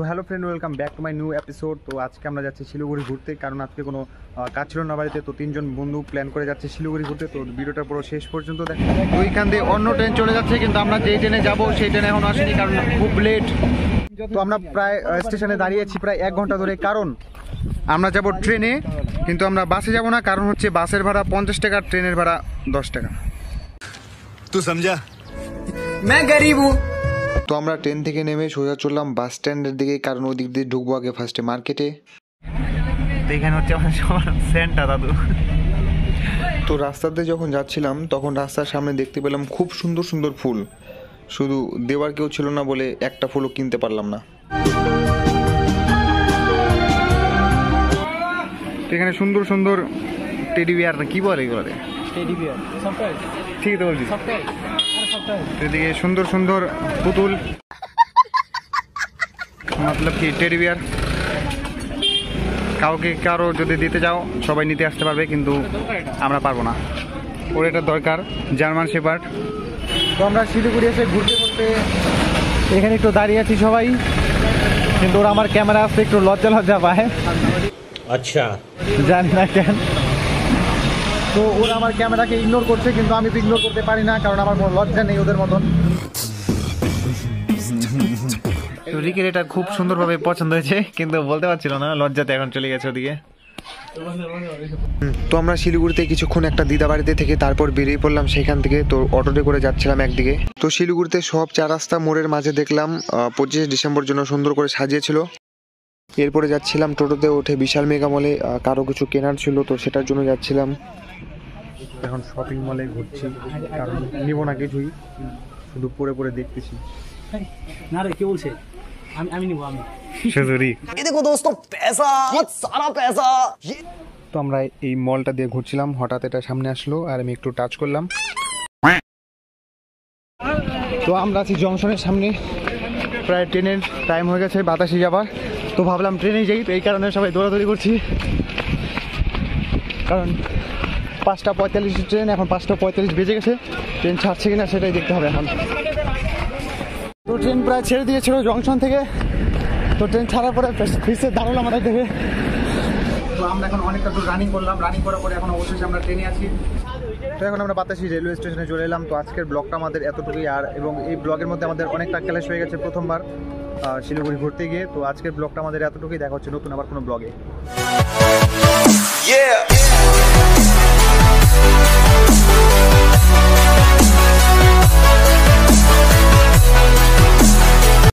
So hello friend, welcome back to my new episode. তো আজকে আমরা যাচ্ছি শিলিগুড়ি ঘুরতে, কারণ আজকে কোনো কাজ ছিল না বাড়িতে। তো তিনজন বন্ধু প্ল্যান করে যাচ্ছে শিলিগুড়ি ঘুরতে। তো ভিডিওটা পুরো শেষ পর্যন্ত দেখেন। ওইখান দিয়ে অন্য ট্রেন চলে যাচ্ছে, কিন্তু আমরা যেই ট্রেনে যাবো সেই ট্রেনে এখন আসেনি, কারণ খুব লেট। তো আমরা প্রায় স্টেশনে দাঁড়িয়েছি প্রায় 1 ঘন্টা ধরে, কারণ আমরা যাব ট্রেনে, কিন্তু আমরা বাসে যাব না। কারণ হচ্ছে বাসের ভাড়া 50 টাকা, ট্রেনের ভাড়া 10 টাকা। তুই সমঝা? मैं गरीब हूँ। তো আমরা ট্রেন থেকে নেমে সোজা চললাম বাস স্ট্যান্ডের দিকে, কারণ ওই দিক দিয়ে ঢুকবো আগে ফার্স্টে মার্কেটে। তো এখানে হচ্ছে আমার সেন্টার দাদু। তো রাস্তাতে যখন যাচ্ছিলাম তখন রাস্তার সামনে দেখতে পেলাম খুব সুন্দর সুন্দর ফুল, শুধু দেওয়ার কেউ ছিল না বলে একটা ফুলও কিনতে পারলাম না। তো এখানে সুন্দর সুন্দর টেডি বিয়ার, কি বলে এগুলো? টেডি বিয়ার সফটওয়্যার, ঠিক তো বলছি। সফটওয়্যার আর সফটওয়্যার। এদিকে সুন্দর সুন্দর পুতুল, মতলব কি টেডি বিয়ার। কারো যদি দিতে যাও সবাই নিতে আসতে পারবে, কিন্তু আমরা পারবো না। ওর এটা দরকার, জার্মান শেপার্ড। তো আমরা শিলিগুড়ি এসে ঘুরতে ঘুরতে এখানে একটু দাঁড়িয়ে আছি সবাই, কিন্তু ওরা আমার ক্যামেরা আসতে একটু লজ্জা পায়। আচ্ছা, জানি না কেন। তো ওরা আমার ক্যামেরাকে ইগনোর করছে, কিন্তু আমি তো ইগনোর করতে পারি না, কারণ আমার কোনো লজ্জা নেই ওদের মতন। তো রিকের এটা খুব সুন্দরভাবে পছন্দ হয়েছে, কিন্তু বলতে পারছিল না, লজ্জাতে এখন চলে গেছে ওদিকে। তো আমরা শিলিগুড়িতে কিছুক্ষণ একটা দিদা বাড়িতে থেকে তারপর বেরিয়ে পড়লাম সেখান থেকে। তো অটোতে করে যাচ্ছিলাম একদিকে। তো শিলিগুড়িতে সব 4 রাস্তা মোড়ের মাঝে দেখলাম 25 ডিসেম্বর জন্য সুন্দর করে সাজিয়েছিল। এরপরে যাচ্ছিলাম টোটোতে উঠে বিশাল মেগা মলে, কারো কিছু কেনার ছিল তো সেটার জন্য যাচ্ছিলাম। এখন শপিং মলে ঘুরছি, কারণ নিব না কিছুই, শুধু পরে পরে দেখতেছি। না রে, কে বলছে? আমি নিব, আমি দেখো দোস্ত, पैसा सारा पैसा। তো আমরা এই মলটা দিয়ে ঘুরছিলাম, হঠাৎ এটা সামনে আসলো আর আমি একটু টাচ করলাম। তো আমরা আছি জংশনের সামনে, প্রায় ট্রেনের টাইম হয়ে গেছে 82 যাবার। তো ভাবলাম ট্রেনেই যাই, তো এই কারণে সবাই দৌড়াদৌড়ি করছি, কারণ 5:45 ট্রেন, এখন 5:45 বেজে গেছে। ট্রেন ছাড়ছে কিনা সেটাই দেখতে হবে এখন। তো ট্রেন প্রায় ছেড়ে দিয়েছিল জংশন থেকে। তো ট্রেন ছাড়ার পরে ফিরছে দাঁড়ালো আমাদের থেকে। তো আমরা এখন অনেকটা দূর রানিং করলাম, রানিং করার পরে এখন অবশেষে আমরা ট্রেনে আছি। তো এখন আমরা বাতাসি রেলওয়ে স্টেশনে চলে এলাম। তো আজকের ব্লগটা আমাদের এতটুকুই, আর এবং এই ব্লগের মধ্যে আমাদের অনেকটা ক্লাস হয়ে গেছে প্রথমবার শিলিগুড়ি ঘুরতে গিয়ে। তো আজকের ব্লগটা আমাদের এতটুকুই, দেখা হচ্ছে নতুন আবার কোনো ব্লগে।